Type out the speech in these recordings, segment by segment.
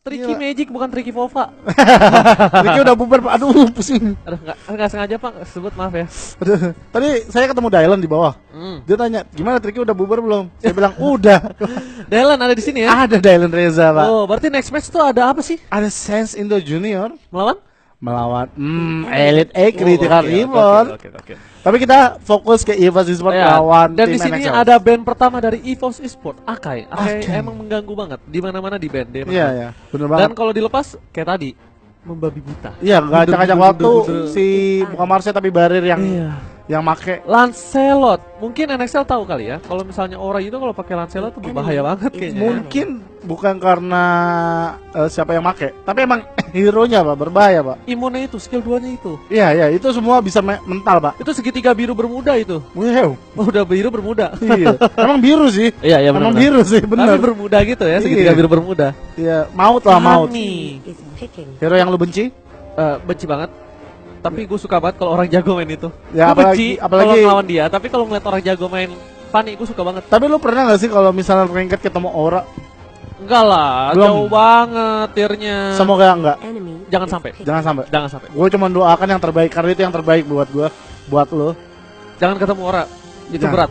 Tricky Magic bukan Tricky Vova. Tricky udah bubar, Pak. Aduh, pusing. Aduh, enggak sengaja Pak, sebut maaf ya. Aduh. Tadi saya ketemu Dylan di bawah. Dia tanya, "Gimana Tricky udah bubar belum?" Saya bilang, "Udah." Dylan ada di sini ya? Ada Dylan Reza, Pak. Oh, berarti next match tuh ada apa sih? Ada Sense Indo Junior Melawan? Elite A Critical Reward. Oke. Tapi kita fokus ke EVOS Esport lawan dan tim di sini NXL. ada band pertama dari EVOS Esport, Akai emang mengganggu banget. Di mana-mana di band dia. Iya, benar banget. Dan kalau dilepas kayak tadi membabi buta. Iya, nggak acak-acak waktu si bukan Marse tapi Barir yang make Lancelot. Mungkin NXL tahu kali ya. Kalau misalnya Ora itu kalau pakai Lancelot tuh berbahaya banget kayaknya. Mungkin bukan karena siapa yang make, tapi emang hero-nya Pak berbahaya, Pak. Imunnya itu, skill 2-nya itu. Iya, itu semua bisa mental, Pak. Itu segitiga biru bermuda itu. Wow. Udah biru bermuda. Iya. Emang biru sih. Iya, benar. Emang biru sih, benar. Tapi bermuda gitu ya, segitiga biru bermuda. Iya, maut lah maut. Honey. Hero yang lu benci? Benci banget. Tapi gue suka banget kalau orang jago main itu. Ya, gue benci apalagi kalau ngelawan dia, tapi kalau ngeliat orang jago main Fanny gue suka banget. Tapi lu pernah gak sih kalau misalnya ranked ketemu Aura? Enggak lah, belum. jauh banget tiernya. Semoga enggak. Jangan sampai. Gue cuma doakan yang terbaik karena itu yang terbaik buat gue, buat lo. Jangan ketemu Aura, itu berat.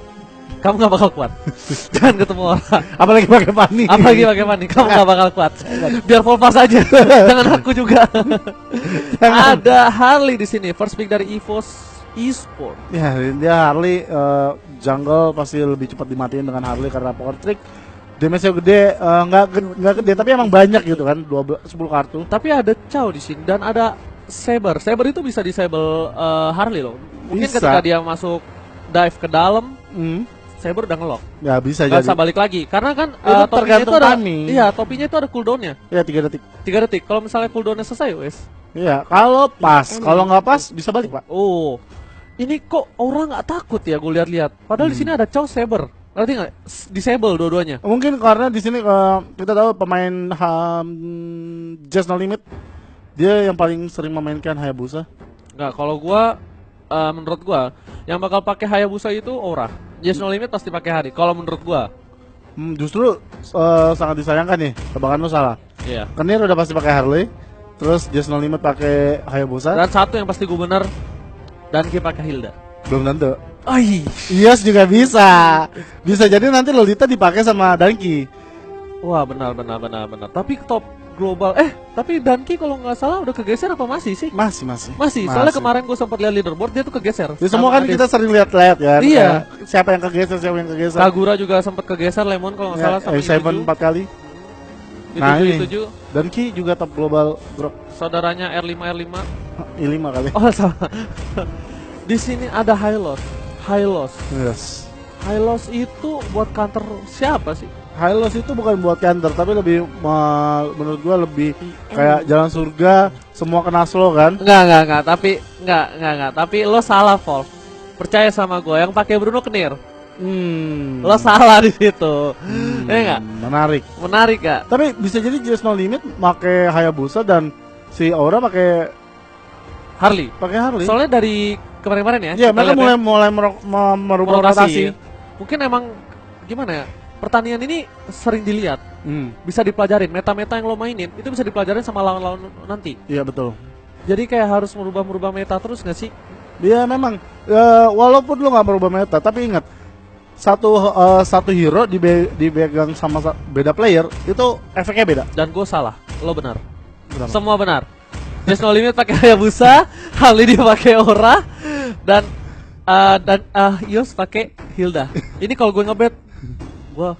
Kamu gak bakal kuat. Jangan ketemu Aura. Apalagi pakai Fanny. Kamu gak bakal kuat. Biar Volva saja. Jangan aku juga. Ada Harley di sini, first pick dari EVOS Esport. Ya, dia Harley jungle pasti lebih cepat dimatiin dengan Harley karena power trick. Damage-nya gede, nggak gede tapi emang banyak gitu kan, 10 kartu. Tapi ada Chow di sini dan ada Saber. Saber itu bisa disable Harley loh. Mungkin bisa. ketika dia masuk dive ke dalam, Saber udah ngelock. Ya bisa jadi. Gak bisa balik lagi karena kan itu tergantung ada, iya topinya itu ada cooldownnya. Ya 3 detik. 3 detik. Kalau misalnya cooldownnya selesai, wes. Iya, kalau pas, kalau nggak pas bisa balik Pak. Oh, ini kok orang nggak takut ya gue lihat-lihat. Padahal di sini ada Chow Saber. Ngerti nggak? Disable dua-duanya. Mungkin karena di sini kita tahu pemain Just No Limit dia yang paling sering memainkan Hayabusa. Nggak, kalau gua menurut gua yang bakal pakai Hayabusa itu Aura. Just No Limit pasti pakai Hari. Kalau menurut gua. Justru sangat disayangkan nih. Tebakan lu salah. Iya. Kenir udah pasti pakai Harley. Terus Just No Limit pakai Hayabusa. Dan satu yang pasti gua bener. Dan kita pakai Hilda. Belum tentu. Yes juga bisa. Bisa jadi nanti Lolita dipakai sama Danki. Wah, benar. Tapi top global tapi Danki kalau nggak salah udah kegeser apa masih sih? Masih. Soalnya kemarin gue sempat lihat leaderboard dia tuh kegeser. Ya, semua kan kita sering lihat kan. Iya. Siapa yang kegeser. Kagura juga sempat kegeser, Lemon kalau nggak salah sampai Seven 4 kali. Nah, ini Danki juga top global drop. Saudaranya R5 I5 kali. Oh, salah. Di sini ada Hylos. Yes. Hylos itu buat counter siapa sih? Hylos itu bukan buat counter tapi lebih menurut gua lebih kayak jalan surga, semua kena slow kan? Enggak, tapi lo salah, Vol. Percaya sama gua, yang pakai Bruno Kenir. Lo salah di situ. Ya enggak? Menarik gak? Tapi bisa jadi Just No Limit pakai Hayabusa dan si Aura pakai Harley. Soalnya dari kemarin-kemarin ya. Iya, mereka mulai merubah rotasi. Mungkin emang gimana ya? Pertandingan ini sering dilihat. Bisa dipelajarin. Meta-meta yang lo mainin itu bisa dipelajarin sama lawan-lawan nanti. Iya, betul. Jadi kayak harus merubah meta terus gak sih? Iya, memang. Walaupun lo gak merubah meta, tapi ingat satu hero dipegang sama beda player itu efeknya beda. Dan gue salah, lo benar. Semua benar. Just No Limit pakai Hayabusa, Harley dia pakai Aura, dan Yos pakai Hilda. Ini kalau gue ngebet, gue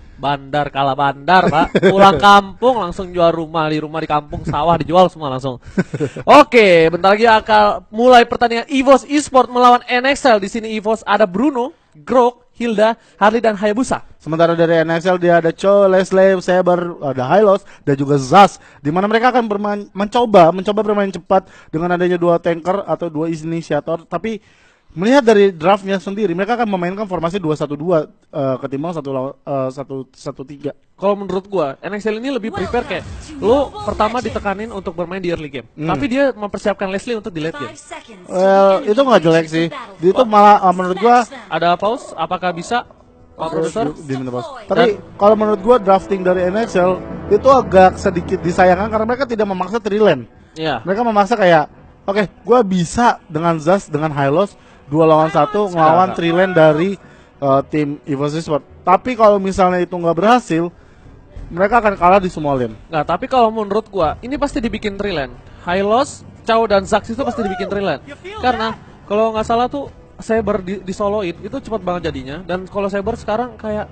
kalah bandar Pak. Pulang kampung langsung jual rumah di kampung, sawah dijual semua langsung. Oke, bentar lagi akan mulai pertandingan EVOS Esport melawan NXL. Di sini EVOS ada Bruno, Grok, Hilda, Harley dan Hayabusa. Sementara dari NXL dia ada Cho, Leslie, Saber, ada Hylos dan juga Zaz, di mana mereka akan mencoba bermain cepat dengan adanya 2 tanker atau 2 inisiator. Tapi melihat dari draftnya sendiri, mereka akan memainkan formasi 2-1-2 ketimbang 1-1-3. Kalau menurut gua, NXL ini lebih prepare kayak lo pertama ditekanin untuk bermain di early game, tapi dia mempersiapkan Leslie untuk di late game. Itu nggak jelek sih. Itu malah menurut gua ada pause. Apakah bisa? Tapi kalau menurut gua drafting dari NXL itu agak sedikit disayangkan karena mereka tidak memaksa 3 lane. Iya. Mereka memaksa kayak, oke, gue bisa dengan Zas, dengan Hylos 2 lawan 1 ngelawan 3 lane dari tim EVOS Esports. Tapi kalau misalnya itu nggak berhasil, mereka akan kalah di semua lane. Nah, tapi kalau menurut gua, ini pasti dibikin Triland. Hylos, Chow dan Zax itu pasti dibikin Triland. Karena kalau nggak salah tuh Saber di soloin itu cepat banget jadinya. Dan kalau Saber sekarang kayak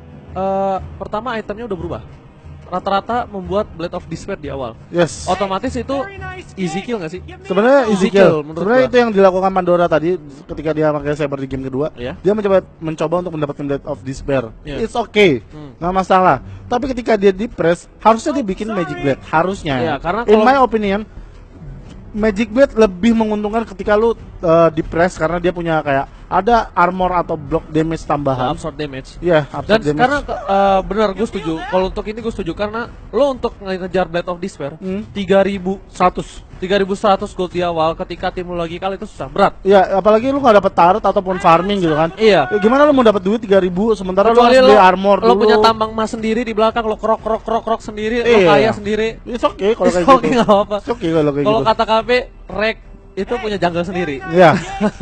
pertama itemnya udah berubah. Rata-rata membuat Blade of Despair di awal. Yes. Otomatis itu easy kill nggak sih? Sebenarnya easy kill. menurut Sebenarnya gua. itu yang dilakukan Pandora tadi ketika dia pakai Saber di game kedua. Iya. Dia mencoba untuk mendapatkan Blade of Despair. Iya. It's okay, nggak masalah. Tapi ketika dia di press, harusnya dia bikin Magic Blade. Harusnya. Iya, karena in kalau- my opinion, Magic Blade lebih menguntungkan ketika lu di press karena dia punya kayak ada armor atau block damage tambahan. Absorb damage. Iya, Dan absorb damage. karena benar gue setuju. Kalau untuk ini gue setuju karena lo untuk ngejar Blade of Despair 3.100 gold di awal ketika tim lo lagi kalah itu susah, berat. Iya, apalagi lu nggak dapet turret ataupun farming gitu kan. Iya. Ya, gimana lu mau dapat duit 3.000 sementara lu Kecuali harus beli armor lo dulu. punya tambang emas sendiri di belakang, lo krok sendiri, lo Iya. kaya sendiri. It's okay kalau kayak Oke, gitu. nggak apa-apa. It's okay kalau kayak Kalau gitu. kata KP, Rek itu punya jungle sendiri. Iya.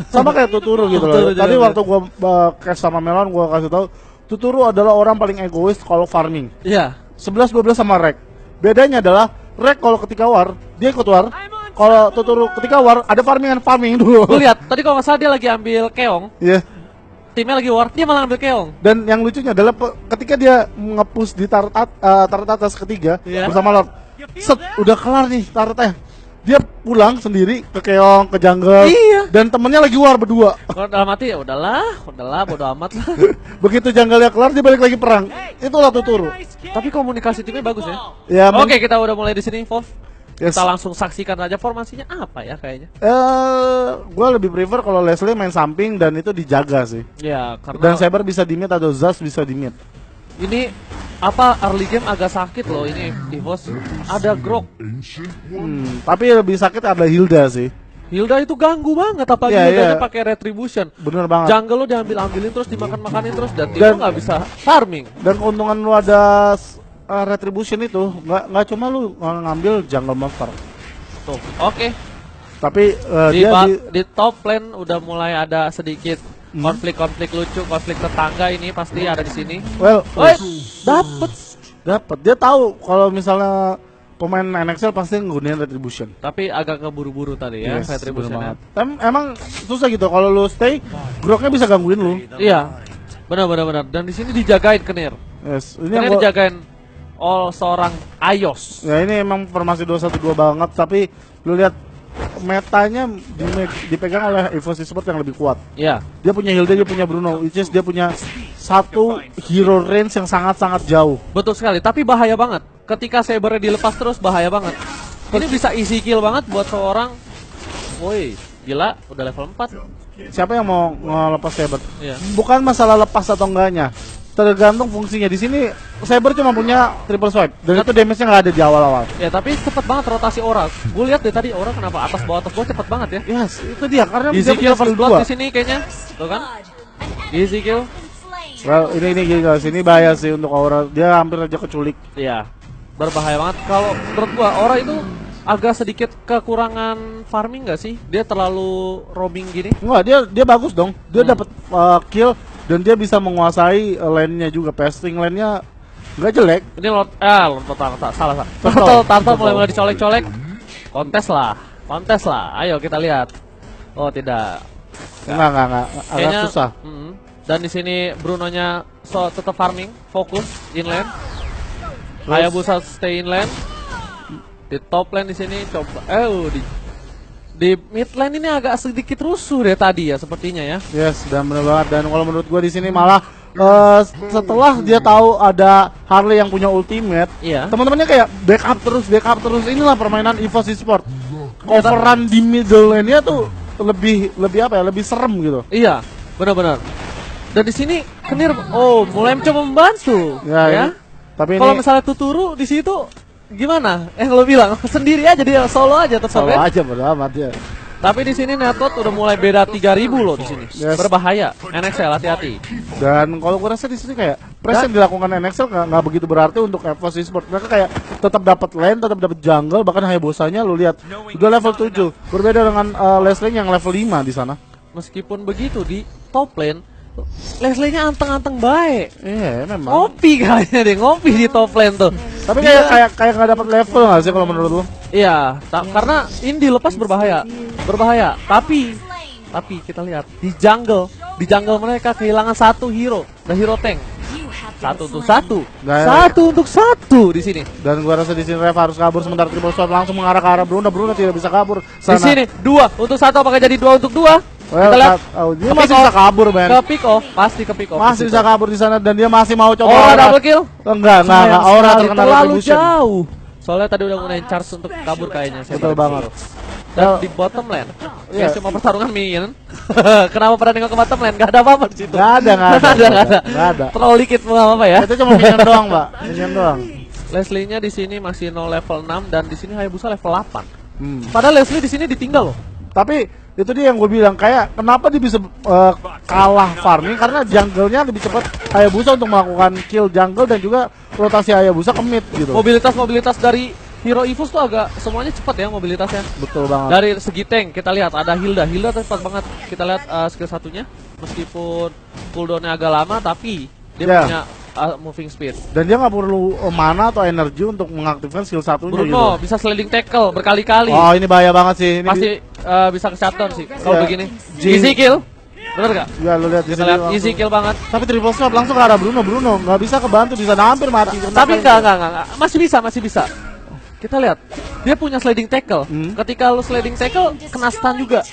Sama kayak Tuturu gitu loh. Tuturu juga Tadi bener. waktu gua cash sama Melon gua kasih tahu Tuturu adalah orang paling egois kalau farming. Iya. 11-12 sama Rek. Bedanya adalah Rek kalau ketika war, dia ikut war. Kalau Tuturu ketika war ada farming dulu. Gue lihat tadi kalau nggak salah dia lagi ambil keong, Iya. timnya lagi war, dia malah ambil keong. Dan yang lucunya adalah ketika dia nge-push di turret atas ketiga Iya. bersama Lord. Set, udah kelar nih turretnya. Dia pulang sendiri ke keong, ke jungle. Iya. Dan temennya lagi war berdua. Kalau dalam hati ya udahlah, bodo amat lah. Begitu jungle-nya kelar dia balik lagi perang. Itulah Tuturu. Tapi komunikasi timnya bagus ya. Ya, Oke, kita udah mulai di sini, Wolf. Yes. Kita langsung saksikan aja formasinya apa ya kayaknya. Gue lebih prefer kalau Leslie main samping dan itu dijaga sih. Ya, karena Dan Saber bisa di mid atau Zas bisa di mid. ini apa early game agak sakit loh ini EVOS. Ada Grok. Tapi lebih sakit ada Hilda sih. Hilda itu ganggu banget apalagi Iya, Hildanya iya. pakai retribution. Bener banget. Jungle lo diambil-ambilin terus dimakan-makanin terus dan tim Dan- lo nggak bisa farming. Dan keuntungan lu ada retribution itu nggak cuma lu ngambil jungle monster. Tuh. Oke. Tapi Di, dia di top lane udah mulai ada sedikit konflik-konflik lucu, konflik tetangga ini pasti ada di sini. well Woi, dapet. dapat. Dia tahu kalau misalnya pemain NXL pasti nggunain retribution. Tapi agak keburu-buru tadi ya, Yes, retribution bener ya. banget. Emang susah gitu kalau lu stay, Groknya bisa gangguin lu. Iya. Benar. Dan di sini dijagain Kenir. Yes, ini yang Kenir gua, dijagain seorang Ayos. ya ini emang formasi 2-1-2 banget, tapi lu lihat metanya dipegang oleh EVOS Esports yang lebih kuat. Iya. Dia punya Hilda, dia punya Bruno, which is dia punya satu hero range yang sangat-sangat jauh. Betul sekali, tapi bahaya banget. Ketika Sabernya dilepas terus bahaya banget. Ini bisa easy kill banget buat seorang. Woi, gila, udah level 4. Siapa yang mau ngelepas Saber? Iya. Bukan masalah lepas atau enggaknya, tergantung fungsinya. Di sini Saber cuma punya triple swipe dan itu damage-nya nggak ada di awal-awal. Ya, tapi cepet banget rotasi Aura. Gue lihat deh tadi Aura kenapa atas bawah cepet banget ya. Yes, itu dia karena Easy dia punya kill first skill blood 2. di sini kayaknya. Tuh kan? Easy kill. Well, ini guys, ini bahaya sih untuk Aura. Dia hampir aja keculik. Iya. Berbahaya banget. Kalau menurut gua Aura itu agak sedikit kekurangan farming gak sih? Dia terlalu roaming gini. Enggak, dia bagus dong. Dia dapat kill dan dia bisa menguasai lane-nya juga. Passing lane-nya nggak jelek. Ini Lord salah. Turtle. Turtle Turtle mulai dicolek-colek. Kontes lah. Ayo kita lihat. Oh, tidak. Enggak. Agak susah. Dan di sini Bruno-nya tetap farming, fokus inland. Hayabusa stay inland. Di top lane di sini coba. Di mid lane ini agak sedikit rusuh deh tadi ya sepertinya ya. Yes, dan benar banget. Dan kalau menurut gua di sini malah setelah dia tahu ada Harley yang punya ultimate, Iya. teman-temannya kayak backup terus. Inilah permainan EVOS Esports. Coveran di middle lane-nya tuh lebih apa ya? Lebih serem gitu. Iya, benar-benar. Dan di sini Kenir mulai mencoba membantu ya. Ya. Tapi Kalau ini misalnya Tuturu di situ gimana? Lo bilang sendiri aja dia solo aja tetap solo ya. aja bodo amat ya. Tapi di sini Netot udah mulai beda 3.000 loh di sini. Yes. Berbahaya. NXL hati-hati. Dan kalau gue rasa di sini kayak press yang dilakukan NXL nggak begitu berarti untuk EVOS Esports. Mereka kayak tetap dapat lane, tetap dapat jungle, bahkan Hayabusanya lu lihat udah level 7. Berbeda dengan Leslie yang level 5 di sana. Meskipun begitu di top lane Leslie-nya anteng-anteng baik. Iya, memang. Ngopi kayaknya deh, ngopi di top lane tuh. Tapi kayak nggak dapat level nggak sih kalau menurut lu? Iya, karena ini dilepas berbahaya. Berbahaya. Tapi kita lihat di jungle mereka kehilangan satu hero, the hero tank. Satu untuk satu. Satu untuk satu di sini. Dan gua rasa di sini Rev harus kabur sementara Triple Sword langsung mengarah ke arah Bruno. Bruno tidak bisa kabur. Di sini 2 untuk 1 apakah jadi 2 untuk 2? Kita lihat. Dia masih bisa kabur, men. Ke pick off, pasti ke pick off. Masih bisa kabur di sana dan dia masih mau coba. Oh, double kill? Enggak, Aura terkena terlalu retribution. jauh. Soalnya tadi udah gunain charge untuk kabur kayaknya. Betul banget. Dan di bottom lane, kayak cuma pertarungan minion. Kenapa pada nengok ke bottom lane? Gak ada apa-apa di situ. Gak ada. Terlalu dikit apa ya? Itu cuma minion doang, Pak. Minion doang. Leslie-nya di sini masih 0 level 6 dan di sini Hayabusa level 8. Padahal Leslie di sini ditinggal loh. Tapi itu dia yang gue bilang, kayak kenapa dia bisa kalah farming karena jungle-nya lebih cepat Hayabusa untuk melakukan kill jungle dan juga rotasi Hayabusa ke mid gitu. Mobilitas dari Hero Evos tuh agak semuanya cepat ya mobilitasnya. Betul banget. Dari segi tank kita lihat ada Hilda cepat banget. Kita lihat skill satunya meskipun cooldownnya agak lama tapi dia punya moving speed. Dan dia nggak perlu mana atau energi untuk mengaktifkan skill satunya. Bruno bisa sliding tackle berkali-kali. Oh, ini bahaya banget sih. Ini pasti bisa ke shutdown sih kalau begini. Easy kill. Bener gak? Ya lu lihat di sini. Easy kill banget. Tapi triple sword langsung ke arah Bruno nggak bisa kebantu, bisa hampir mati. Tapi enggak. Masih bisa. Kita lihat, dia punya sliding tackle. Ketika lu sliding tackle, kena stun juga.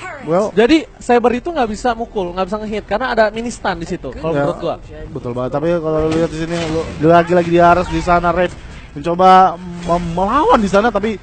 Jadi Saber itu nggak bisa mukul, nggak bisa ngehit karena ada mini stun di situ. Kalau menurut gua. Betul banget. Tapi kalau lu lihat di sini, lu lagi di atas di sana Red mencoba melawan di sana, tapi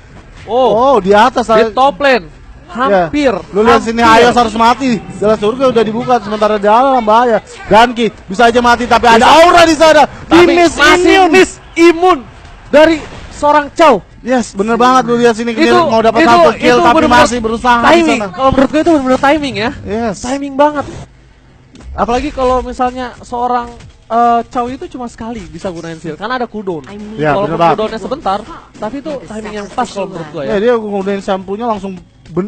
di atas di top lane. Hampir. Lu lihat sini Ayos harus mati. Jalan surga udah dibuka sementara dalam bahaya. Danki bisa aja mati tapi ada Aura di sana. Tapi masih miss imun dari seorang Chow. Yes, bener banget lu lihat sini mau dapat satu kill tapi masih berusaha timing. di sana. Kalau menurut gue itu benar-benar timing ya. Yes. Timing banget. Apalagi kalau misalnya seorang Chow itu cuma sekali bisa gunain shield karena ada cooldown. Ya, kalau cooldownnya sebentar, tapi itu timing yang pas kalau menurut gue ya. Dia gunain shampoo-nya langsung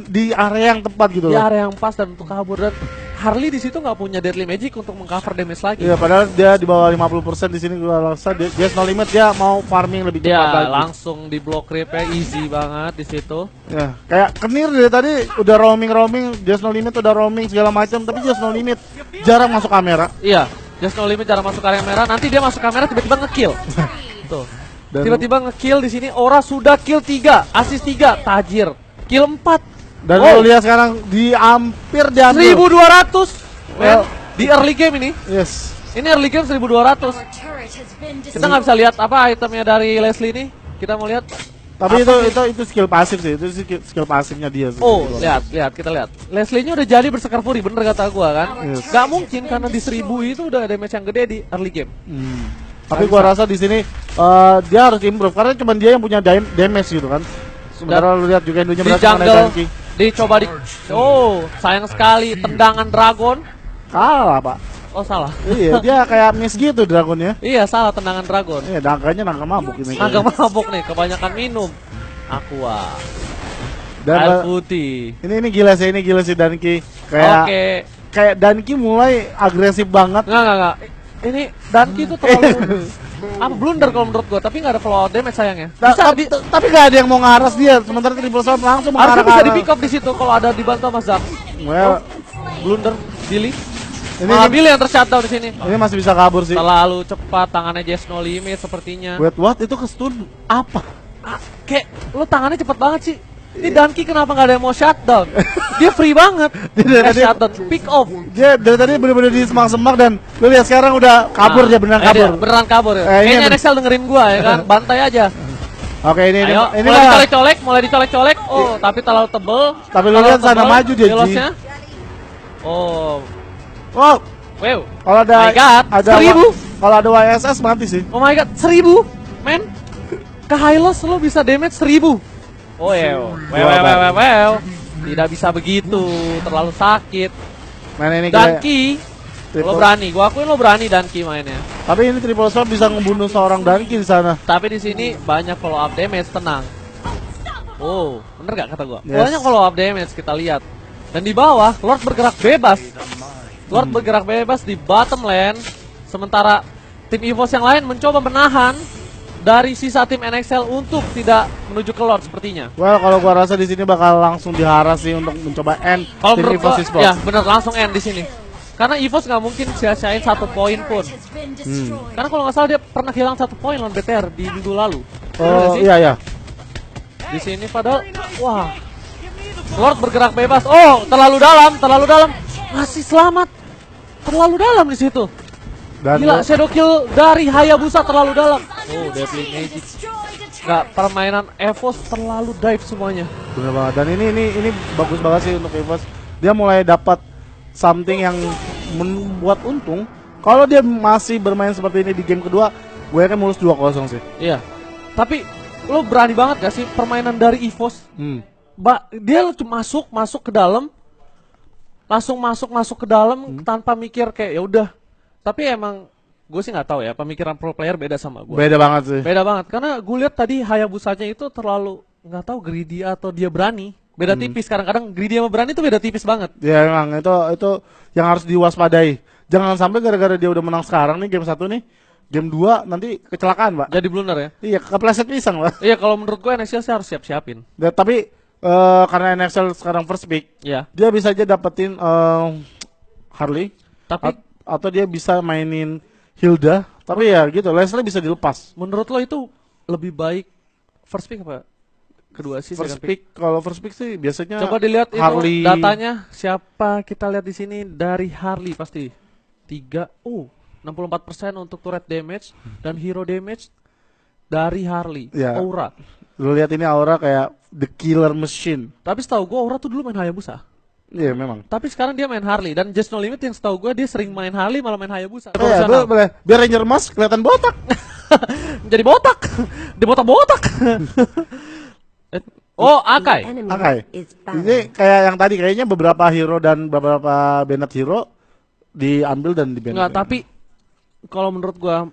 di area yang tepat gitu loh. Di area yang pas dan untuk kabur dan Harley di situ nggak punya deadly magic untuk mengcover damage lagi. Iya, padahal dia di bawah 50% di sini gua rasa dia no limit, dia mau farming lebih cepat lagi. Langsung di block creep-nya easy banget di situ. Ya, kayak Kenir dari tadi udah roaming, Just No Limit udah roaming segala macam, tapi Just No Limit jarang masuk kamera. Iya, Just No Limit jarang masuk kamera. Nanti dia masuk kamera tiba-tiba nge-kill. Tuh. Tiba-tiba nge-kill di sini. Aura sudah kill 3, assist 3, tajir. Kill 4. Dan lu lihat sekarang hampir diambil 1200 di early game ini. Yes. Ini early game 1200. Kita nggak bisa lihat apa itemnya dari Leslie ini. Kita mau lihat. Tapi itu skill pasif sih. Itu skill pasifnya dia sih. Oh, lihat kita lihat. Leslie-nya udah jadi bersekar fury, bener kata gua kan. Yes. Gak mungkin karena di 1000 itu udah damage yang gede di early game. Tapi gua rasa di sini dia harus improve karena cuma dia yang punya damage gitu kan. Sementara lu lihat juga Indonya di berhasil jungle dicoba sayang sekali tendangan dragon kalah pak. Oh salah. Iya dia kayak miss gitu dragonnya. Iya salah tendangan dragon. Iya nangkanya nangka mabuk ini. Nangka mabuk nih kebanyakan minum aqua dan air putih. Ini gila sih Danki kayak Danki mulai agresif banget. Enggak. Ini Danki itu terlalu blunder kalau menurut gua, tapi nggak ada follow damage sayangnya. Tapi nggak ada yang mau ngaras dia, sementara triple sword langsung mengarah. Harusnya bisa di pick up di situ kalau ada dibantu sama Zack. Blunder Billy. Billy yang tershutdown di sini. Ini masih bisa kabur sih. Terlalu cepat tangannya Just No Limit sepertinya. Wait, what? Itu ke stun apa? Kayak lu tangannya cepet banget sih. Ini Danki kenapa nggak ada yang mau shutdown? Dia free banget. Dia shutdown, pick off. Dia dari tadi bener-bener di semak-semak dan lu lihat sekarang udah kabur dia beneran kabur. Kayaknya Nexel dengerin gua ya kan, bantai aja. Oke ini mulai dicolek. Oh, tapi terlalu tebel. Tapi lu lihat sana maju dia. Oh. Wow. Kalau ada 1000. Kalau ada YSS mati sih. Oh my god, 1000. Men. Ke Hylos lu bisa damage 1000. Oh well. Tidak bisa begitu, terlalu sakit. Ini Danki Lo berani, gua akuin lo berani Danki mainnya. Tapi ini triple sword bisa ngebunuh seorang Danki di sana. Tapi di sini banyak follow up damage, tenang. Oh, bener gak kata gua? Yes. Banyak follow up damage kita lihat. Dan di bawah, Lord bergerak bebas. Lord bergerak bebas di bottom lane. Sementara tim EVOS yang lain mencoba menahan dari sisa tim NXL untuk tidak menuju ke Lord sepertinya. Well, kalau gua rasa di sini bakal langsung diharas sih untuk mencoba end Kalau tim menurut EVOS gua, Esports. ya bener langsung end di sini. Karena EVOS nggak mungkin sia-siain 1 poin pun. Karena kalau nggak salah dia pernah hilang 1 poin lawan BTR di minggu lalu. Bener nggak Oh sih? iya iya. Di sini padahal, wah, Lord bergerak bebas. Oh, terlalu dalam, masih selamat. Terlalu dalam di situ. Dan Gila, shadow kill dari Hayabusa terlalu dalam. Oh, Devil Magic. Nggak, permainan EVOS terlalu dive semuanya. bener banget. Dan ini bagus banget sih untuk EVOS. Dia mulai dapat something yang membuat untung. Kalau dia masih bermain seperti ini di game kedua, gue yakin mulus 2-0 sih. Iya. Tapi lo berani banget gak sih permainan dari EVOS? Dia cuma masuk ke dalam, langsung masuk ke dalam tanpa mikir kayak ya udah. Tapi emang gue sih nggak tahu ya, pemikiran pro player beda sama gue. Beda banget sih. Beda banget karena gue lihat tadi Hayabusanya itu terlalu nggak tahu greedy atau dia berani. Beda tipis, kadang-kadang greedy sama berani itu beda tipis banget. Ya emang itu yang harus diwaspadai. Jangan sampai gara-gara dia udah menang sekarang nih game 1 nih, game 2 nanti kecelakaan, Pak. Jadi blunder ya. Iya, kepleset pisang, Pak. Iya, kalau menurut gue NXL sih harus siap-siapin. Tapi karena NXL sekarang first pick, Iya. dia bisa aja dapetin Harley Tapi atau dia bisa mainin Hilda. Tapi ya gitu, Leslie bisa dilepas. menurut lo itu lebih baik first pick apa kedua sih? First second pick, kalau first pick sih biasanya Coba dilihat itu Harley. datanya siapa kita lihat di sini dari Harley pasti 64% untuk turret damage dan hero damage dari Harley. Ya. Aura. Lu lihat ini Aura kayak the killer machine. Tapi setahu gue Aura tuh dulu main Hayabusa. Iya memang. Tapi sekarang dia main Harley dan Just No Limit yang setahu gue dia sering main Harley malah main Hayabusa. Ya, Profesional. boleh. Biar Ranger Mas kelihatan botak. Jadi botak. Dia botak-botak. Oh, Akai. Akai. Ini kayak yang tadi kayaknya beberapa hero dan beberapa banned hero diambil dan di Enggak, tapi kalau menurut gua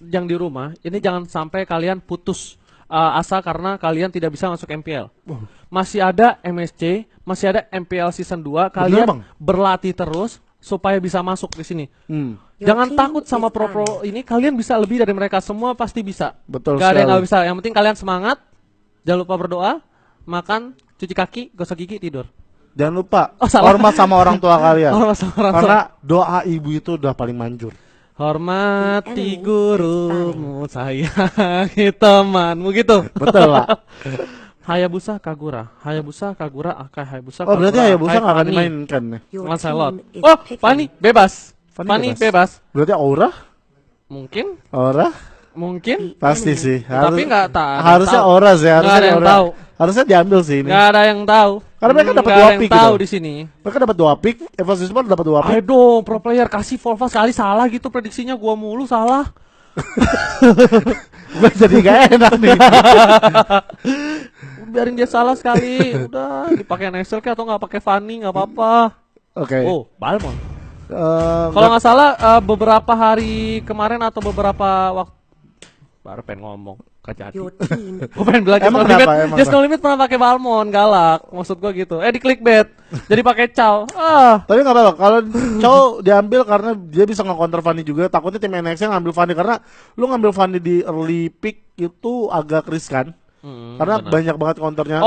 yang di rumah ini jangan sampai kalian putus asa karena kalian tidak bisa masuk MPL. Masih ada MSC, masih ada MPL season 2, kalian Bang. berlatih terus supaya bisa masuk di sini. Jangan takut sama pro-pro ini, kalian bisa lebih dari mereka semua pasti bisa. Betul Gak ada yang sekali. gak bisa. Yang penting kalian semangat, jangan lupa berdoa, makan, cuci kaki, gosok gigi, tidur. Jangan lupa Oh, salah. hormat sama orang tua kalian. Hormat sama orang tua. Karena doa ibu itu udah paling manjur. Hormati gurumu, sayangi temanmu gitu. Betul, Pak. Hayabusa Kagura, Akai, Hayabusa. Oh, berarti Kagura, Hayabusa Akai, nggak akan Fanny. dimainkan nih. Lancelot. Oh, Fanny bebas. Fanny bebas. Berarti Aura? Mungkin, Mungkin? Pasti sih. tapi nggak tahu. Harusnya Aura sih. Nggak ada Harusnya yang Aura. tahu. Harusnya diambil sih ini. Nggak ada yang tahu. Karena mereka dapat Nggak 2 ada yang pick tahu gitu. di sini. Mereka dapat 2 pick, EVOS Esports dapat 2 pick. Ayo dong, pro player kasih Volva sekali salah gitu prediksinya gua mulu salah. Gue jadi gak enak nih. Biarin dia salah sekali, udah dipakai Nexel kayak atau nggak pakai Fanny nggak apa-apa. Oke. Oh, Balmon. Eh, Kalau nggak salah beberapa hari kemarin atau beberapa waktu baru pengen ngomong kejati. Gue pengen bilang Emang Just No Limit. kenapa? Emang Just No Limit pernah pakai Balmon, galak. Maksud gue gitu. Di clickbait. Jadi pakai Chow. Tapi nggak apa-apa. Kalau Chow diambil karena dia bisa nge-counter Fanny juga. Takutnya tim NXT ngambil Fanny karena lu ngambil Fanny di early pick itu agak riskan. Karena benar. banyak banget counternya.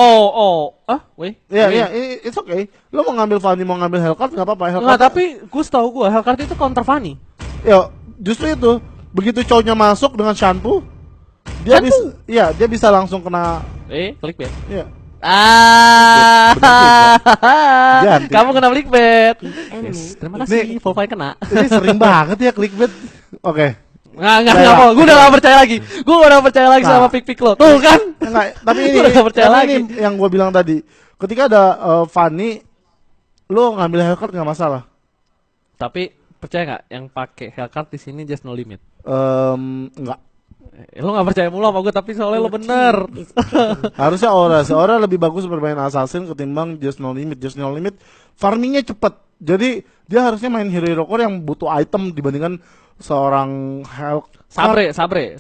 Weh. Iya, iya, it's okay. Lu mau ngambil Fanny, mau ngambil Hellcard nggak apa-apa. Enggak, tapi gue setahu gue Hellcard itu counter Fanny. Ya, justru itu. Begitu Chow-nya masuk dengan Shanpu, dia bisa, iya, dia bisa langsung kena. Clickbait. Iya. Ganti. Kamu kena clickbait. Yes, terima kasih. Volva kena. Ini sering banget ya clickbait. Oke. Nggak mau. Gue udah gak percaya lagi. Gue udah percaya lagi sama pick lo. Tuh kan? Enggak, tapi ini, Gua udah nggak percaya lagi. ini yang gue bilang tadi. Ketika ada Fanny, lu ngambil Hellcard nggak masalah. Tapi percaya nggak yang pakai Hellcard di sini Just No Limit? Enggak. Lo nggak percaya mulu sama gue tapi soalnya lo bener. Harusnya Aura lebih bagus bermain assassin ketimbang Just No Limit. Just No Limit farmingnya cepet. Jadi dia harusnya main hero core yang butuh item dibandingkan seorang Hulk. Sabre bre,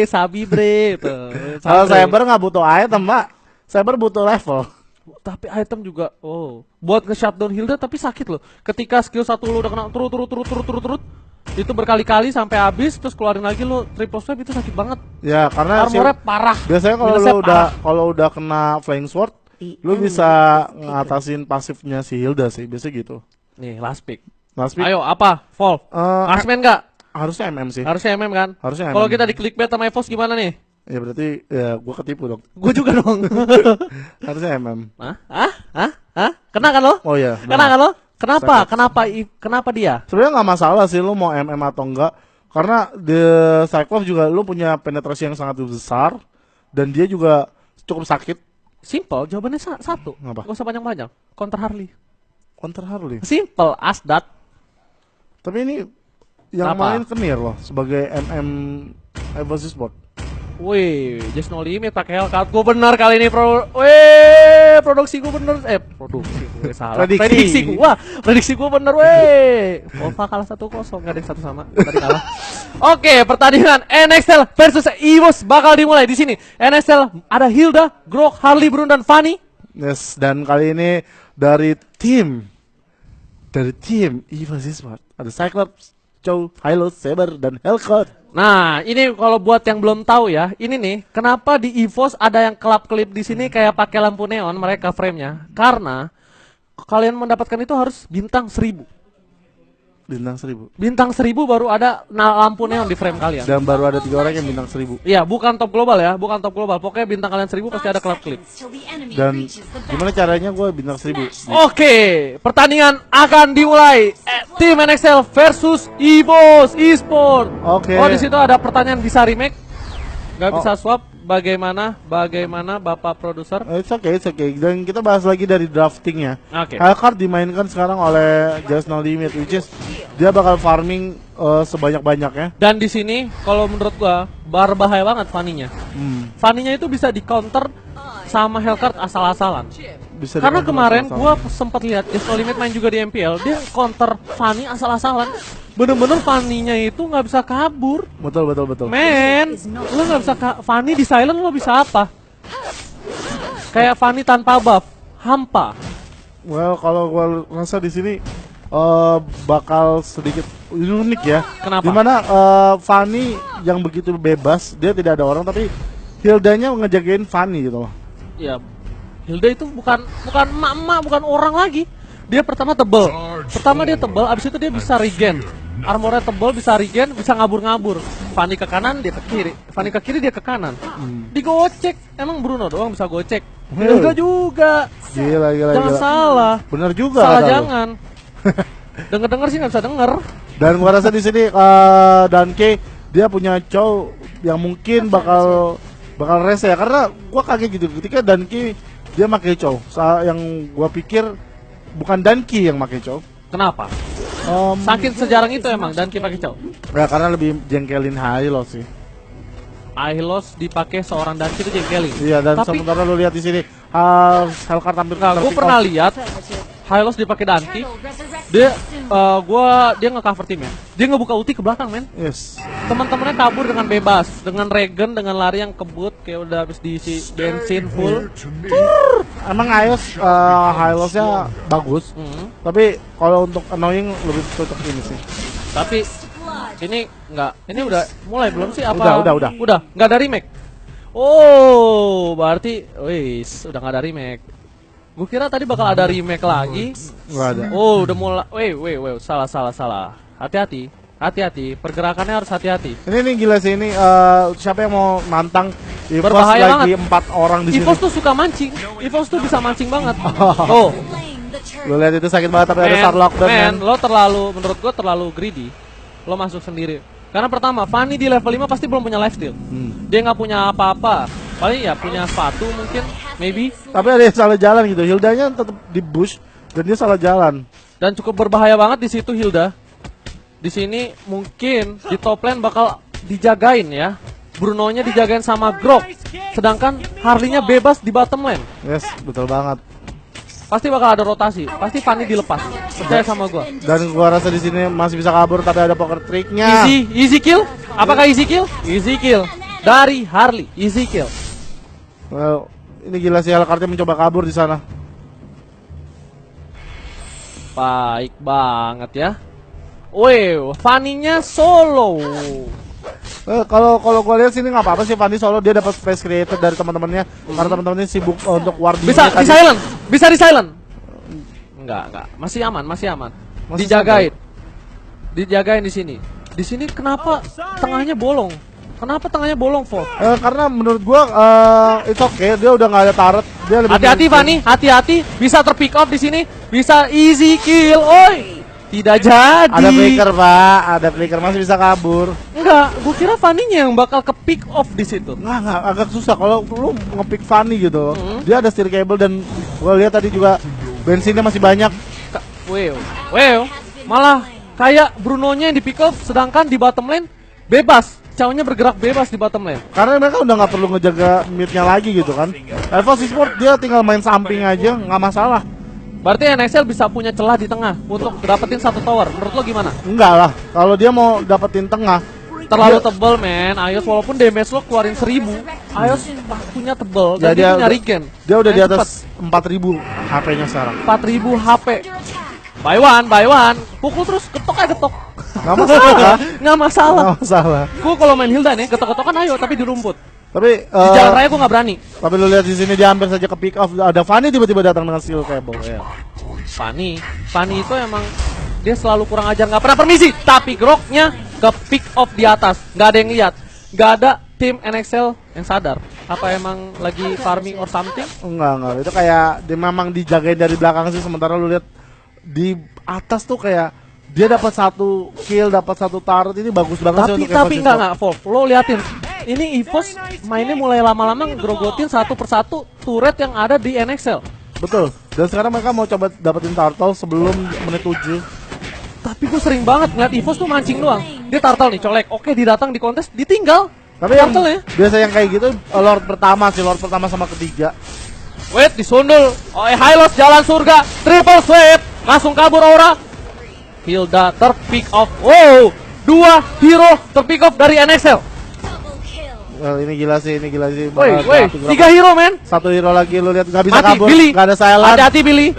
sabi bre. Tuh, Kalau sabre. Saber nggak butuh item, Pak. Saber butuh level. Tapi item juga, buat nge-shutdown Hilda tapi sakit loh. Ketika skill 1 lo udah kena turut, itu berkali-kali sampai habis, terus keluarin lagi lo triple swipe itu sakit banget. Ya, karena Armornya parah. biasanya kalau Minusnya lu udah kena Flying Sword, lu bisa ngatasin pasifnya si Hilda sih, biasanya gitu. Nih, last pick. Last pick, Ayo, apa? Vol. Marksman nggak? harusnya MM sih. Harusnya MM kan? Harusnya Kalau MM. kita di clickbait sama EVOS gimana nih? Ya berarti ya gua ketipu dong. Gue juga dong. Harusnya MM. Hah? Kena kan lo? Oh iya. Kena kan lo? Kenapa? Kenapa dia? Sebenarnya nggak masalah sih lu mau MM atau enggak, karena The Cyclops juga lu punya penetrasi yang sangat besar dan dia juga cukup sakit. Simple, jawabannya satu. Apa? Gak usah panjang-panjang. Counter Harley. Counter Harley. Simple as that. Tapi ini yang Kenapa? main Kenir loh sebagai MM Evosis Sport. Wih, just no limit pakai Hellcat. Gue benar kali ini produksi gue bener. Produksi gue salah. Prediksi gue bener. Volva kalah 1-0, gak ada yang satu sama. Tadi kalah. Oke, pertandingan NXL versus EVOS bakal dimulai di sini. NXL ada Hilda, Grok, Harley, Brun dan Fanny. Yes, dan kali ini dari tim Evosis Sport ada Cyclops, Chow, Hylos, Saber dan Hellcat. Nah, ini kalau buat yang belum tahu ya, ini nih kenapa di EVOS ada yang kelap-kelip di sini kayak pakai lampu neon mereka frame-nya. Karena kalian mendapatkan itu harus bintang 1000. Bintang 1000. Bintang 1000 baru ada lampu neon di frame kalian. Dan baru ada 3 orang yang bintang 1000. Iya, bukan top global ya, bukan top global. Pokoknya bintang kalian 1000 pasti ada kelap-kelip. Dan gimana caranya gue bintang 1000? Oke, pertandingan akan dimulai. Tim NXL versus EVOS Esport. Oke. Oh, di situ ada pertanyaan bisa remake? Gak Oh. bisa swap? Bagaimana Bapak produser? It's okay. Dan kita bahas lagi dari draftingnya. Oke. Hellcat dimainkan sekarang oleh Just No Limit, which is dia bakal farming sebanyak-banyaknya. Dan di sini kalau menurut gua berbahaya banget Fanny-nya. Fanny-nya itu bisa di counter sama Hellcat asal-asalan. Bisa Karena dikontrol kemarin sama-sama. gua sempat lihat Just No Limit main juga di MPL, dia counter Fanny asal-asalan. Bener-bener Fanny-nya itu nggak bisa kabur. Betul. Men, lu nggak bisa Fanny di silent lo bisa apa? Kayak Fanny tanpa buff, hampa. Well, kalau gue rasa di sini bakal sedikit unik ya. Kenapa? Dimana Fanny yang begitu bebas, dia tidak ada orang, tapi Hildanya ngejagain Fanny gitu loh. Ya, Hilda itu bukan emak-emak, bukan orang lagi. Dia pertama tebel. Abis itu dia bisa regen. Armornya tebel, bisa regen, bisa ngabur-ngabur. Fanny ke kanan, dia ke kiri. Fanny ke kiri, dia ke kanan. Digocek. Emang Bruno doang bisa gocek. Hilda juga. Gila. Jangan salah. Bener juga. Salah kata lu. jangan. Denger-denger sih nggak bisa denger. Dan gua rasa di sini Danke dia punya Chow yang mungkin bakal rese ya, karena gua kaget gitu ketika Danke dia pakai Chow. Yang gua pikir bukan Danke yang pakai Chow. Kenapa? Saking sejarang itu emang dan pakai Chow. Ya karena lebih jengkelin Hylo sih. Hylos dipakai seorang Danki itu jengkelin. Iya, dan Tapi sementara lu lihat di sini Hellcat tampil nah, gue pernah lihat Hylos dipakai Danki. Dia dia nge-cover tim ya. Dia ngebuka ulti ke belakang, men. Yes. Teman-temannya kabur dengan bebas, dengan regen, dengan lari yang kebut kayak udah habis diisi bensin full. Emang Hylosnya bagus, tapi kalau untuk annoying lebih cocok ini sih. Tapi ini enggak. Ini udah mulai belum sih apa? Udah. Udah, enggak ada remake. Oh, berarti wis udah enggak ada remake. Gue kira tadi bakal ada remake lagi. Nggak ada. Oh, udah mulai. Wait, salah. Hati-hati. Pergerakannya harus hati-hati. Ini nih gila sih ini siapa yang mau nantang EVOS Berbahaya lagi banget. 4 orang di sini. EVOS tuh suka mancing. EVOS tuh bisa mancing banget. Oh, Lu lihat itu sakit banget tapi ada start lockdown men, kan. lo menurut gue terlalu greedy. Lo masuk sendiri. Karena pertama, Fanny di level 5 pasti belum punya lifesteal. Dia nggak punya apa-apa. Paling ya punya sepatu mungkin, maybe. Tapi ada yang salah jalan gitu. Hildanya tetap di bush dan dia salah jalan. Dan cukup berbahaya banget di situ Hilda. Di sini mungkin di top lane bakal dijagain ya. Bruno-nya dijagain sama Grok. Sedangkan Harley-nya bebas di bottom lane. Yes, betul banget. Pasti bakal ada rotasi. Pasti Fanny dilepas. Percaya sama gua. Dan gua rasa di sini masih bisa kabur tapi ada poker triknya. Easy kill. Apakah easy kill? Easy kill dari Harley. Easy kill. Well, ini gila sih Hellcard mencoba kabur di sana. Baik banget ya. Wow, Fanny-nya solo. Kalau gue lihat sini nggak apa-apa sih Fanny solo, dia dapat space created dari teman-temannya karena teman-temannya sibuk untuk ward Bisa di silent, bisa di silent. Enggak, masih aman. Masih Dijagain. Dijagain di sini. Di sini kenapa tengahnya bolong? Kenapa tengahnya bolong, Vol? Karena menurut gua it's okay, dia udah nggak ada turret, dia lebih Hati-hati Fanny, hati-hati, bisa terpick off di sini, bisa easy kill. Oi, tidak jadi. Ada flicker Pak, ada flicker masih bisa kabur. Enggak, gua kira Fanny-nya yang bakal ke pick off di situ. Nggak, agak susah kalau lu ngepick Fanny gitu. Dia ada steer cable dan gua lihat tadi juga bensinnya masih banyak. Wow, malah kayak Bruno-nya yang di pick off, sedangkan di bottom lane bebas. Cownya bergerak bebas di bottom lane. Karena mereka udah nggak perlu ngejaga mid-nya lagi gitu kan. EVOS Esports dia tinggal main samping aja, nggak masalah. Berarti NXL bisa punya celah di tengah untuk dapetin satu tower. Menurut lo gimana? Enggak lah, kalau dia mau dapetin tengah Terlalu tebel men. Ios walaupun damage lo keluarin 1000, Ios punya tebel dan dia punya regen. Dia udah di atas 4000 HP-nya sekarang. 4000 HP. By one. Pukul terus, ketok aja ketok. Nggak masalah. Nggak masalah. Nggak masalah. Gue kalau main Hilda nih, ketok-ketokan ayo tapi di rumput. Tapi Di jalan raya gue nggak berani. Tapi lu lihat di sini dia hampir saja ke pick off. Ada Fanny tiba-tiba datang dengan steel cable. Ya. Fanny itu emang dia selalu kurang ajar, nggak pernah permisi. Tapi groknya ke pick off di atas, nggak ada yang lihat, nggak ada tim NXL yang sadar. Apa emang lagi farming or something? Enggak. Itu kayak dia memang dijagain dari belakang sih. Sementara lu lihat di atas tuh kayak dia dapat satu kill, dapat satu turret, ini bagus banget sih untuk tapi EVOS enggak Volv. Lo liatin, ini EVOS mainnya mulai lama-lama ngegrogotin satu persatu turret yang ada di NXL. Betul. Dan sekarang mereka mau coba dapetin turtle sebelum menit 7. Tapi gue sering banget ngeliat EVOS tuh mancing doang. Dia turtle nih, colek. Oke, didatang di kontes, ditinggal. Tapi yang Turtle ya. biasa yang kayak gitu Lord pertama sama ketiga. Wait, disundul. Hylos jalan surga, triple sweep, langsung kabur Aura. Hilda terpick off. Wow, 2 hero terpick off dari NXL. Well, ini gila sih. Woi, 3 hero men. Satu hero lagi lu lihat nggak bisa Mati, kabur, Billy. nggak ada silent. Hati-hati Billy.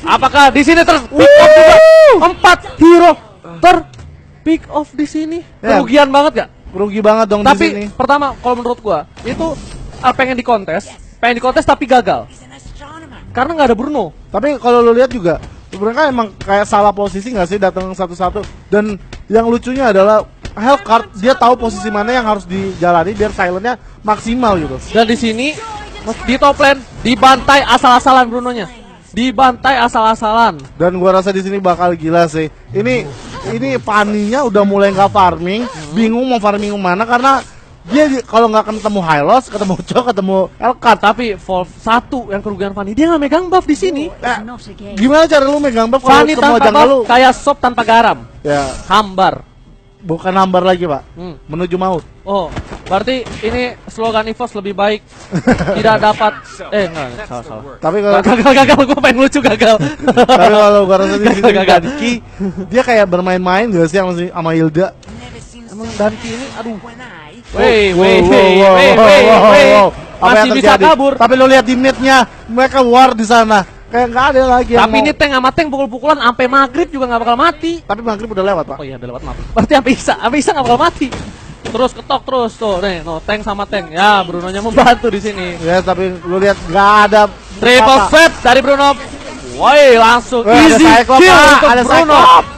Apakah di sini terpick off juga? 4 hero terpick off di sini. Ya. Kerugian banget gak? Rugi banget dong di sini. Tapi pertama kalau menurut gua itu pengen dikontes tapi gagal. Karena nggak ada Bruno. Tapi kalau lu lihat juga mereka emang kayak salah posisi nggak sih datang satu-satu. Dan yang lucunya adalah Hellcard dia tahu posisi mana yang harus dijalani biar silentnya maksimal gitu. Dan di sini di top lane dibantai asal-asalan Brunonya. Dibantai asal-asalan. Dan gua rasa di sini bakal gila sih. Ini Fanny-nya udah mulai nggak farming, bingung mau farming kemana karena dia kalau nggak ketemu Hylos, ketemu Cho, ketemu Hellcard. Tapi Volv 1 yang kerugian Fanny, dia nggak megang buff di sini. Gimana cara lu megang buff kalau Fanny semua tanpa jungle lu? buff kayak sop tanpa garam. Ya, Hambar. bukan hambar lagi, Pak. Menuju maut. Oh, berarti ini slogan EVOS lebih baik tidak dapat enggak, salah. Tapi kalau Gagal, gue pengen lucu gagal. tapi kalau gua rasa di sini Gagal. Danki, dia kayak bermain-main gak sih sama Hilda? Emang Danki ini aduh. Wow. Apa Masih yang bisa terjadi? kabur. Tapi lo lihat di mid-nya, mereka war di sana. Kayak nggak ada lagi yang Tapi mau. ini tank sama tank pukul-pukulan sampai maghrib juga nggak bakal mati. Tapi maghrib udah lewat, Pak. Oh iya udah lewat maaf. Berarti sampai Isa nggak bakal mati. Terus ketok terus tuh, nih, no tank sama tank. Ya, Bruno-nya membantu di sini. Ya, tapi lu lihat nggak ada Triple apa. sweep dari Bruno. Woi, langsung Ada easy Cyclops, kill Pak. untuk Ada Bruno. Cyclops.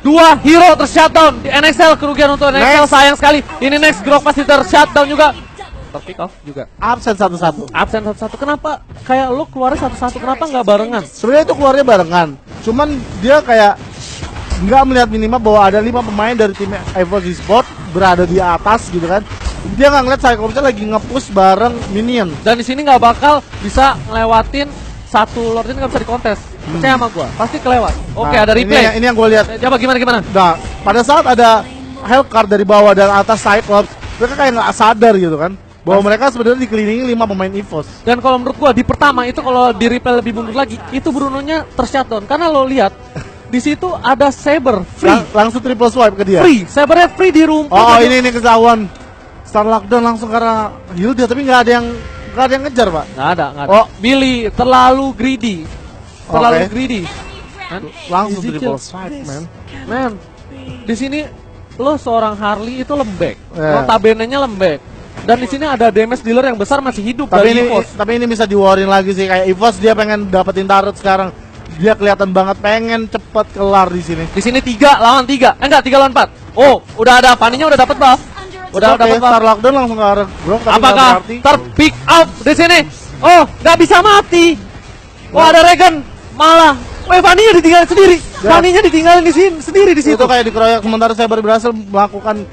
2 hero tershutdown di NXL, kerugian untuk NXL, Next. sayang sekali. Ini next Grok pasti tershutdown juga. Terpick off juga. Absen satu-satu. Absen satu-satu. Kenapa kayak lu keluarnya satu-satu? Kenapa nggak barengan? Sebenarnya itu keluarnya barengan. Cuman dia kayak nggak melihat minimal bahwa ada 5 pemain dari tim EVOS Esports berada di atas gitu kan. Dia nggak ngeliat Cyclops lagi nge-push bareng minion. Dan di sini nggak bakal bisa ngelewatin satu Lord ini, nggak bisa dikontes. Percaya sama gua, pasti kelewat. Oke, Nah, ada replay. Ini yang gue lihat. Coba gimana? Nah, pada saat ada Hellcard dari bawah dan atas Cyclops, mereka kayak nggak sadar gitu kan. bahwa mereka sebenarnya dikelilingi 5 pemain EVOS. Dan kalau menurut gua di pertama itu kalau di replay lebih mundur lagi, itu Bruno-nya tershutdown karena lo lihat di situ ada Saber free. Langsung triple swipe ke dia. Free, Sabernya free di rumput. Oh, ini ketahuan. Star Lockdown langsung karena Hilda tapi nggak ada yang ngejar, Pak. Nggak ada. Oh. Billy terlalu greedy. Terlalu Oke. greedy. Kan? Langsung Easy triple kill. swipe, man. Man, di sini lo seorang Harley itu lembek. Yeah. Notabene-nya lembek. Dan di sini ada damage dealer yang besar masih hidup Tapi dari ini EVOS. tapi ini bisa di-warin lagi sih, kayak EVOS dia pengen dapetin turret sekarang. Dia kelihatan banget pengen cepet kelar di sini. Di sini 3 lawan 3. Enggak, 3 lawan 4. Oh, udah ada Fanny-nya udah dapat buff. Udah Oke, dapat buff. Star Lockdown langsung ke arah Grok tapi nggak Apakah berarti. terpick up di sini? Oh, nggak bisa mati. Oh, ada Regen malah. Fanny-nya ditinggalin sendiri. Ya. Fanny-nya ditinggalin di sini sendiri di situ. Itu kayak dikeroyok sementara saya baru berhasil melakukan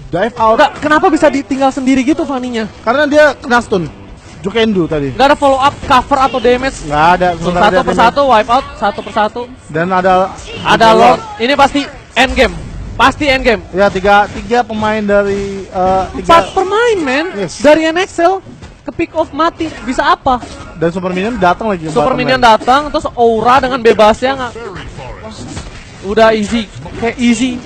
dive out. Nggak, kenapa bisa ditinggal sendiri gitu Fanny-nya? Karena dia kena stun. Jukendu tadi. Nggak ada follow up, cover atau damage. Nggak ada. sementara Satu dia persatu wipe out, satu persatu. Dan ada Lord. Ini pasti end game. Pasti end game. Ya tiga pemain dari 4 pemain men. Yes. Dari NXL ke pick off mati. Bisa apa? dan Super Minion datang lagi. Super bottom Minion lane. datang terus Aura dengan bebasnya nggak. Udah easy, kayak easy.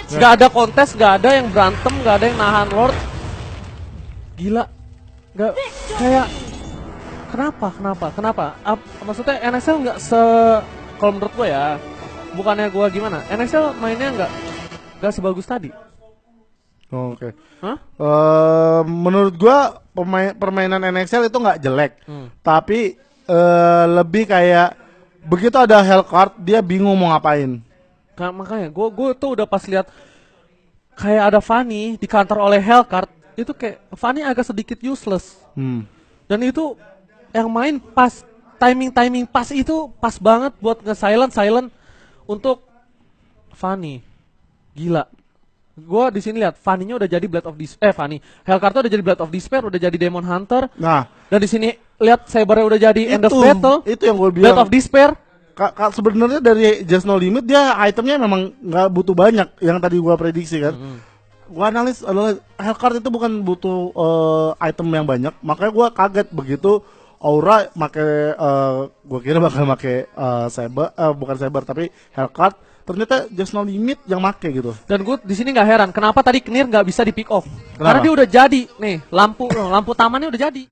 Nggak ada kontes, nggak ada yang berantem, nggak ada yang nahan Lord. Gila, nggak kayak kenapa? Maksudnya NXL nggak kalau menurut gue ya, bukannya gue gimana? NXL mainnya nggak sebagus tadi. Oke. Hah? Menurut gua permainan NXL itu nggak jelek, tapi lebih kayak begitu ada Hellcard dia bingung mau ngapain. Makanya gue tuh udah pas lihat kayak ada Fanny di counter oleh Hellcard, itu kayak Fanny agak sedikit useless. Dan itu yang main pas timing pas itu pas banget buat silent untuk Fanny. Gila. Gua di sini lihat Fanny-nya udah jadi Blade of Despair. Hellcard tuh udah jadi Blade of Despair, udah jadi Demon Hunter. Nah, dan di sini lihat Saber-nya udah jadi End of Battle. Itu yang gue Blade bilang. of Despair. Sebenarnya dari Just No Limit dia itemnya memang nggak butuh banyak yang tadi gua prediksi kan. Gua analis adalah Hellcard itu bukan butuh item yang banyak, makanya gua kaget begitu Aura make gua kira bakal make Saber, bukan Saber tapi Hellcard, ternyata Just No Limit yang make gitu. Dan gue di sini nggak heran kenapa tadi Knir nggak bisa di pick off. Kenapa? Karena dia udah jadi nih lampu tamannya udah jadi.